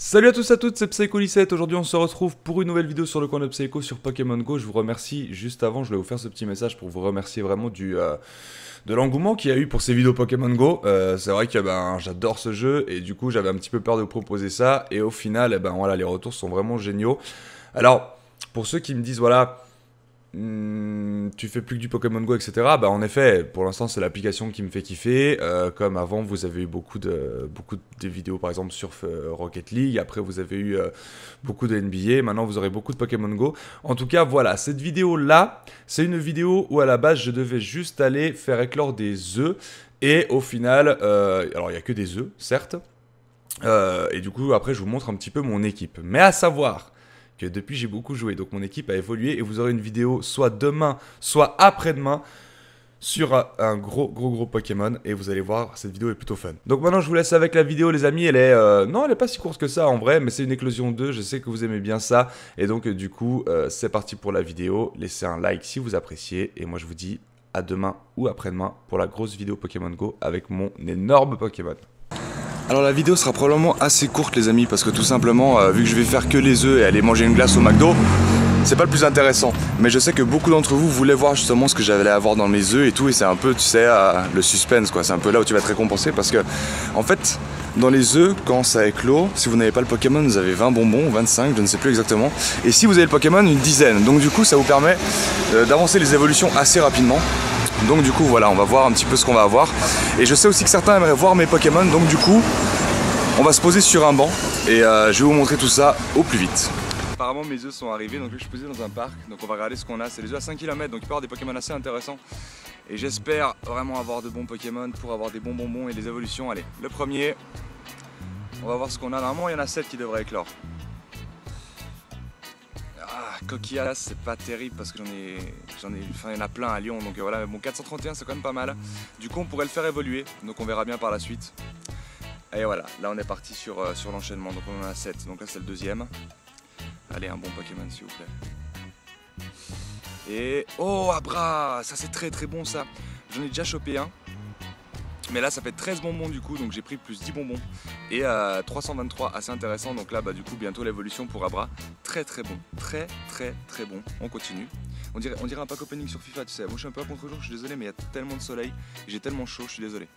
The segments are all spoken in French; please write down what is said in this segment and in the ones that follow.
Salut à tous et à toutes, c'est Psycho17. Aujourd'hui on se retrouve pour une nouvelle vidéo sur le coin de Psycho sur Pokémon Go. Je vous remercie, juste avant je voulais vous faire ce petit message pour vous remercier vraiment de l'engouement qu'il y a eu pour ces vidéos Pokémon Go. C'est vrai que j'adore ce jeu et du coup j'avais un petit peu peur de vous proposer ça. Et au final, voilà, les retours sont vraiment géniaux. Alors, pour ceux qui me disent voilà... tu fais plus que du Pokémon Go, etc. Bah en effet, pour l'instant c'est l'application qui me fait kiffer. Comme avant, vous avez eu beaucoup de vidéos par exemple sur Rocket League. Après vous avez eu beaucoup de NBA. Maintenant vous aurez beaucoup de Pokémon Go. En tout cas voilà, cette vidéo là, c'est une vidéo où à la base je devais juste aller faire éclore des œufs. Et au final, alors il n'y a que des œufs, certes. Et du coup après je vous montre un petit peu mon équipe. Mais à savoir que depuis j'ai beaucoup joué, donc mon équipe a évolué et vous aurez une vidéo soit demain, soit après-demain sur un gros Pokémon et vous allez voir, cette vidéo est plutôt fun. Donc maintenant je vous laisse avec la vidéo les amis, elle est non elle est pas si courte que ça en vrai, mais c'est une éclosion 2, je sais que vous aimez bien ça et donc du coup c'est parti pour la vidéo, laissez un like si vous appréciez et moi je vous dis à demain ou après-demain pour la grosse vidéo Pokémon Go avec mon énorme Pokémon. Alors la vidéo sera probablement assez courte les amis parce que tout simplement vu que je vais faire que les œufs et aller manger une glace au McDo, c'est pas le plus intéressant. Mais je sais que beaucoup d'entre vous voulaient voir justement ce que j'allais avoir dans mes œufs et tout, et c'est un peu tu sais le suspense quoi, c'est un peu là où tu vas te récompenser parce que en fait dans les œufs quand ça éclot, si vous n'avez pas le Pokémon vous avez 20 bonbons, 25 je ne sais plus exactement, et si vous avez le Pokémon une dizaine, donc du coup ça vous permet d'avancer les évolutions assez rapidement. Donc du coup voilà, on va voir un petit peu ce qu'on va avoir. Et je sais aussi que certains aimeraient voir mes Pokémon, donc du coup on va se poser sur un banc et je vais vous montrer tout ça au plus vite. Apparemment mes œufs sont arrivés, donc je suis posé dans un parc, donc on va regarder ce qu'on a. C'est des œufs à 5 km, donc il peut y avoir des Pokémon assez intéressants. Et j'espère vraiment avoir de bons Pokémon pour avoir des bons bonbons et des évolutions. Allez, le premier, on va voir ce qu'on a. Normalement il y en a 7 qui devraient éclore. Coquillas, c'est pas terrible parce que enfin il y en a plein à Lyon, donc voilà, bon 431 c'est quand même pas mal. Du coup on pourrait le faire évoluer, donc on verra bien par la suite. Et voilà, là on est parti sur l'enchaînement, donc on en a 7, donc là c'est le deuxième. Allez, un bon Pokémon s'il vous plaît. Et oh Abra, ça c'est très très bon ça. J'en ai déjà chopé un. Mais là ça fait 13 bonbons du coup, donc j'ai pris plus 10 bonbons. Et 323, assez intéressant, donc là du coup bientôt l'évolution pour Abra. Très très bon, très bon, on continue. On dirait un pack opening sur FIFA, tu sais. Moi je suis un peu à contre-jour, je suis désolé, mais il y a tellement de soleil, j'ai tellement chaud, je suis désolé.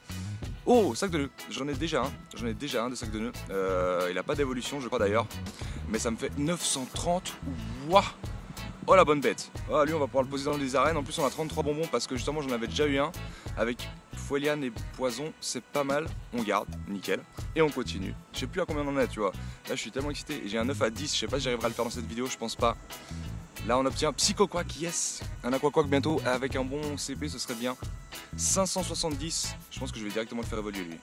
Oh, sac de nœuds, j'en ai déjà un de sac de nœuds. Il a pas d'évolution je crois d'ailleurs, mais ça me fait 930, waouh. Oh la bonne bête. Oh, lui on va pouvoir le poser dans des arènes, en plus on a 33 bonbons parce que justement j'en avais déjà eu un avec Foliane et Poison, c'est pas mal, on garde, nickel, et on continue. Je sais plus à combien on en est, tu vois. Là je suis tellement excité, j'ai un 9 à 10, je sais pas si j'arriverai à le faire dans cette vidéo, je pense pas. Là on obtient Psycho Quack, yes, un Aqua Quack bientôt, avec un bon CP ce serait bien. 570, je pense que je vais directement le faire évoluer lui.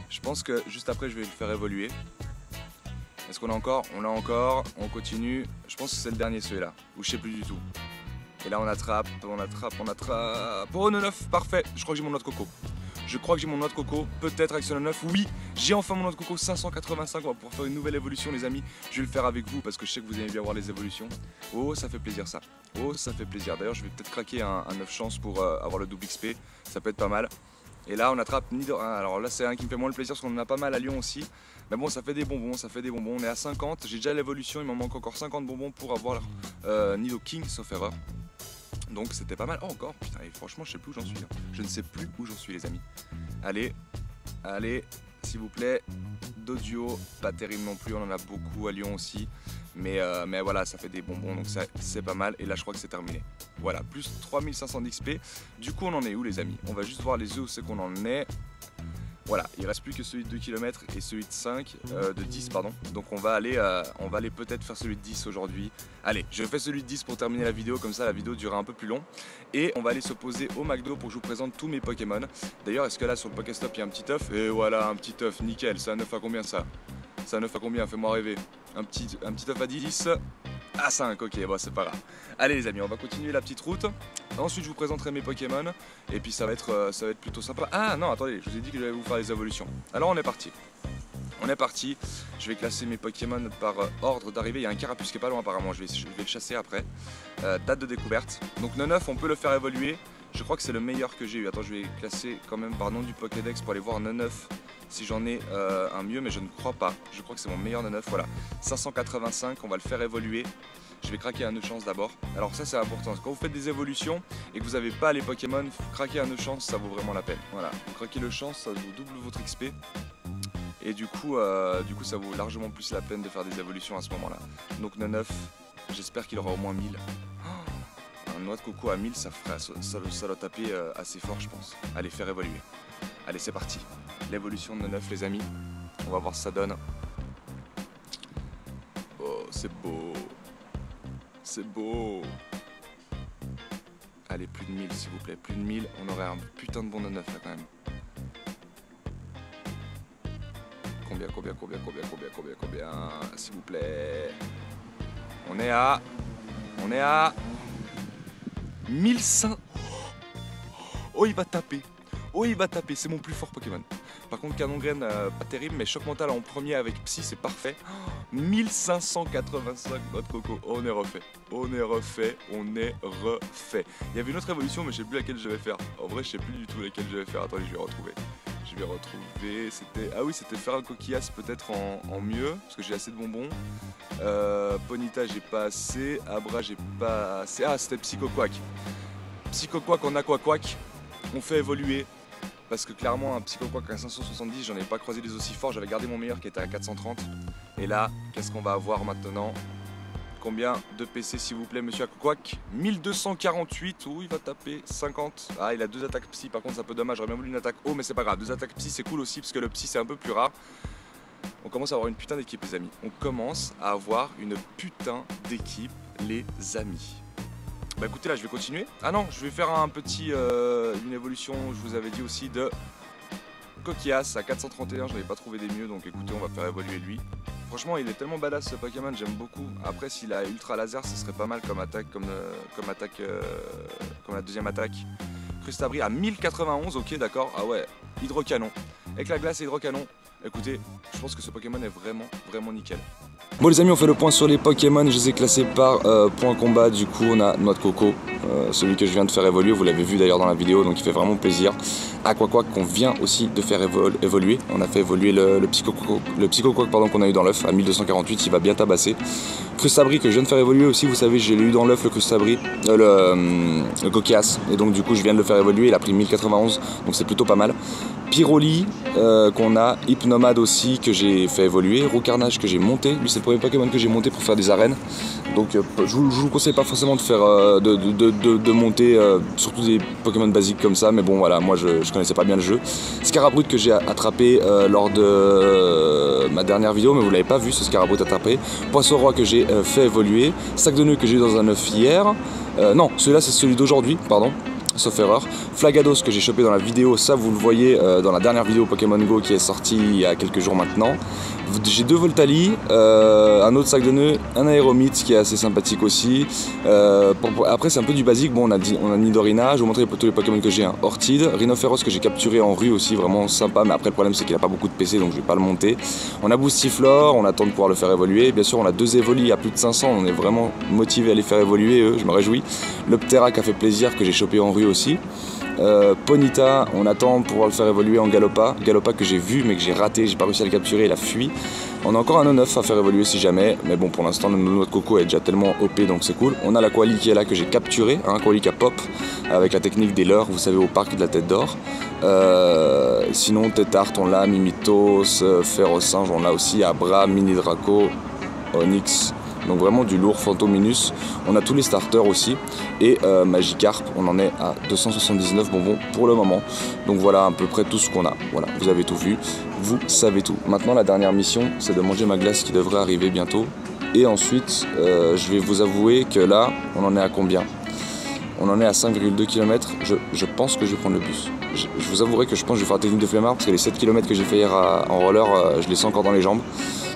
Je pense que juste après je vais le faire évoluer. Est-ce qu'on a encore? On l'a encore, on continue. Je pense que c'est le dernier celui-là, ou je sais plus du tout. Et là on attrape. Oh 9, parfait, je crois que j'ai mon noix de coco. Peut-être avec ce 9. Oui, j'ai enfin mon noix de coco 585, on va pouvoir faire une nouvelle évolution les amis. Je vais le faire avec vous parce que je sais que vous aimez bien voir les évolutions. Oh ça fait plaisir ça, oh ça fait plaisir. D'ailleurs je vais peut-être craquer un 9 chance pour avoir le double XP, ça peut être pas mal. Et là on attrape Nido. Alors là c'est un qui me fait moins le plaisir parce qu'on en a pas mal à Lyon aussi. Mais bon ça fait des bonbons, on est à 50, j'ai déjà l'évolution, il m'en manque encore 50 bonbons pour avoir Nido King sauf erreur. Donc c'était pas mal. Oh encore, putain, et franchement je sais plus où j'en suis. Je ne sais plus où j'en suis les amis. Allez, s'il vous plaît. D'audio, pas terrible non plus, on en a beaucoup à Lyon aussi. Mais voilà, ça fait des bonbons, donc c'est pas mal. Et là je crois que c'est terminé. Voilà, plus 3500 d'XP. Du coup on en est où les amis? On va juste voir les œufs où c'est qu'on en est. Voilà, il reste plus que celui de 2 km et celui de 10 pardon. Donc on va aller peut-être faire celui de 10 aujourd'hui. Allez, je fais celui de 10 pour terminer la vidéo, comme ça la vidéo durera un peu plus long. Et on va aller se poser au McDo pour que je vous présente tous mes Pokémon. D'ailleurs, est-ce que là sur le Pokéstop il y a un petit œuf? Et voilà, un petit œuf, nickel. C'est un œuf à combien ça? C'est un œuf à combien? Fais-moi rêver. Un petit œuf à 10. À 5, ok, bon c'est pas grave. Allez les amis, on va continuer la petite route. Ensuite je vous présenterai mes Pokémon. Et puis ça va être plutôt sympa. Ah non, attendez, je vous ai dit que j'allais vous faire les évolutions. Alors on est parti. Je vais classer mes Pokémon par ordre d'arrivée. Il y a un Carapuce qui est pas loin apparemment, je vais le chasser après. Date de découverte. Donc 9, on peut le faire évoluer. Je crois que c'est le meilleur que j'ai eu. Attends, je vais classer quand même par nom du Pokédex pour aller voir 9 si j'en ai un mieux, mais je ne crois pas. Je crois que c'est mon meilleur 9, voilà. 585, on va le faire évoluer. Je vais craquer un nœud chance d'abord. Alors ça c'est important, quand vous faites des évolutions et que vous n'avez pas les Pokémon, craquer un nœud chance, ça vaut vraiment la peine. Voilà, craquer le chance, ça vous double votre XP. Et du coup, ça vaut largement plus la peine de faire des évolutions à ce moment-là. Donc nœud 9, j'espère qu'il aura au moins 1000. Un noix de coco à 1000, ça doit taper assez fort je pense. Allez, faire évoluer. Allez, c'est parti. L'évolution de nœud 9 les amis. On va voir ce que ça donne. Oh, c'est beau. C'est beau. Allez, plus de 1000 s'il vous plaît. Plus de 1000, on aurait un putain de bon nœud 9 là quand même. Combien s'il vous plaît. On est à 1500. Oh, il va taper. Oh, il va taper, c'est mon plus fort Pokémon. Par contre, Canon Graine, pas terrible, mais Choc Mental en premier avec Psy, c'est parfait. 1585 noix de coco. Oh, on est refait. On est refait. Il y avait une autre évolution, mais je sais plus laquelle je vais faire. En vrai, je sais plus du tout laquelle je vais faire. Attendez, je vais retrouver. C'était. Ah oui, c'était faire un coquillasse peut-être en mieux, parce que j'ai assez de bonbons. Ponyta, j'ai pas assez. Abra, j'ai pas assez. Ah, c'était Psychoquack. Psychoquack en Aquaquack. On fait évoluer. Parce que clairement un Psychoquack à 570, j'en ai pas croisé des aussi forts, j'avais gardé mon meilleur qui était à 430. Et là, qu'est-ce qu'on va avoir maintenant? Combien de PC s'il vous plaît monsieur Aquaquack? 1248, il va taper 50. Ah, il a 2 attaques psy, par contre c'est un peu dommage, j'aurais bien voulu une attaque haut mais c'est pas grave. 2 attaques psy c'est cool aussi parce que le psy c'est un peu plus rare. On commence à avoir une putain d'équipe les amis. On commence à avoir une putain d'équipe les amis. Bah écoutez là je vais continuer. Ah non, je vais faire un petit une évolution, je vous avais dit aussi de Coquillas à 431, je n'avais pas trouvé des mieux donc écoutez on va faire évoluer lui. Franchement il est tellement badass ce Pokémon, j'aime beaucoup. Après s'il a ultra laser ce serait pas mal comme attaque, comme la deuxième attaque. Crustabri à 1091, ok d'accord, ah ouais, hydrocanon. Avec la glace et hydrocanon, écoutez, je pense que ce Pokémon est vraiment nickel. Bon les amis, on fait le point sur les Pokémon, je les ai classés par point combat, du coup on a Noix de Coco, celui que je viens de faire évoluer, vous l'avez vu d'ailleurs dans la vidéo, donc il fait vraiment plaisir. Aquaquack qu'on vient aussi de faire évoluer, on a fait évoluer le Psychoquack qu'on a eu dans l'œuf à 1248, il va bien tabasser. Crustabri que je viens de faire évoluer aussi, vous savez j'ai eu dans l'œuf le Crustabri, le Coquillas, et donc du coup je viens de le faire évoluer, il a pris 1091, donc c'est plutôt pas mal. Pyroli qu'on a, Hypnomade aussi que j'ai fait évoluer, Roucarnage que j'ai monté, lui c'est le premier Pokémon que j'ai monté pour faire des arènes, donc je vous conseille pas forcément de faire de monter surtout des Pokémon basiques comme ça, mais bon voilà, moi je connaissais pas bien le jeu. Scarabrute que j'ai attrapé lors de ma dernière vidéo, mais vous l'avez pas vu ce Scarabrute attrapé. Poisson Roi que j'ai fait évoluer, Sac de nœuds que j'ai eu dans un œuf hier, non celui-là c'est celui d'aujourd'hui, pardon. Sauf erreur. Flagados que j'ai chopé dans la vidéo, ça vous le voyez dans la dernière vidéo Pokémon Go qui est sortie il y a quelques jours maintenant. J'ai 2 Voltali, un autre sac de nœuds, un Aéromite qui est assez sympathique aussi. Après c'est un peu du basique, bon on a Nidorina, je vais vous montrer tous les Pokémon que j'ai, Orchid, Rhinophéros que j'ai capturé en rue aussi, vraiment sympa, mais après le problème c'est qu'il n'a pas beaucoup de PC donc je vais pas le monter. On a Boostiflore, on attend de pouvoir le faire évoluer, bien sûr on a 2 Evoli à plus de 500, on est vraiment motivé à les faire évoluer eux, je me réjouis. L'Optera qui a fait plaisir que j'ai chopé en rue aussi. Ponyta, on attend de pouvoir le faire évoluer en Galopa que j'ai vu mais que j'ai raté, j'ai pas réussi à le capturer, il a fui. On a encore un 9 à faire évoluer si jamais, mais bon pour l'instant notre noix de coco est déjà tellement OP donc c'est cool. On a la Koali qui est là que j'ai capturé, Koali qui a pop avec la technique des leurres, vous savez au parc de la Tête d'Or. Sinon Tétart on l'a, Mimitos, Férocinge on l'a aussi, Abra, Mini Draco, Onyx. Donc vraiment du lourd, Fantominus, on a tous les starters aussi, et Magikarp, on en est à 279 bonbons pour le moment. Donc voilà à peu près tout ce qu'on a, voilà, vous avez tout vu, vous savez tout. Maintenant la dernière mission, c'est de manger ma glace qui devrait arriver bientôt, et ensuite je vais vous avouer que là, on en est à combien? On en est à 5,2 km, je pense que je vais prendre le bus. Je vous avouerai que je pense que je vais faire la technique de flemmard, parce que les 7 km que j'ai fait hier en roller, je les sens encore dans les jambes.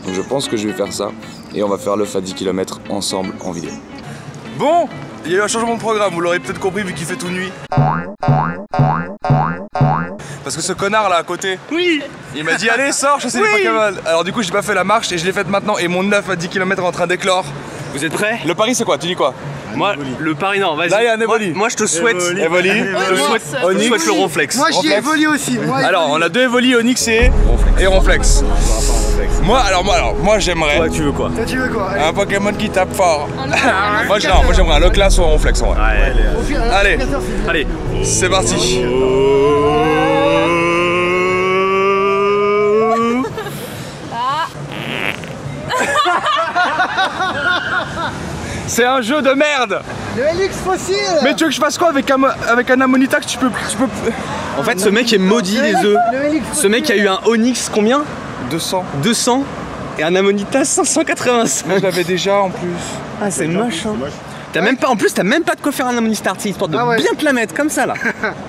Donc je pense que je vais faire ça et on va faire l'œuf à 10 km ensemble en vidéo. Bon, il y a eu un changement de programme, vous l'aurez peut-être compris vu qu'il fait tout nuit. Parce que ce connard là à côté, oui, il m'a dit allez sors chasser les Pokémon. Alors du coup j'ai pas fait la marche et je l'ai faite maintenant et mon œuf à 10 km est en train d'éclore. Vous êtes prêts? Le pari c'est quoi? Tu dis quoi? Moi, le pari non, vas-y. Là, il y a un Evoli. Moi, je te souhaite. Evoli. Je te souhaite le Ronflex. Moi j'y ai Evoli aussi. Alors, on a deux Evoli, Onyx et Ronflex. Moi j'aimerais Toi, tu veux quoi? Toi tu veux quoi? un Pokémon qui tape fort. Moi j'aimerais un Loclas ou un Ronflex en vrai. Allez, Allez. c'est parti. C'est un jeu de merde. Le Helix fossile. Mais tu veux que je fasse quoi avec un Amonitax? Tu peux... En fait, ce mec est maudit les œufs. Ce mec a eu un Onyx combien? 200. 200 et un Ammonitas 585. Mais je l'avais déjà en plus. Ah, c'est moche, hein. T'as même pas, en plus, t'as même pas de quoi faire un Ammonitas, histoire de bien te la mettre, comme ça là.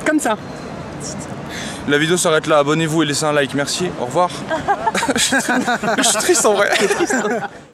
Comme ça. La vidéo s'arrête là, abonnez-vous et laissez un like, merci, au revoir. Je suis triste en vrai.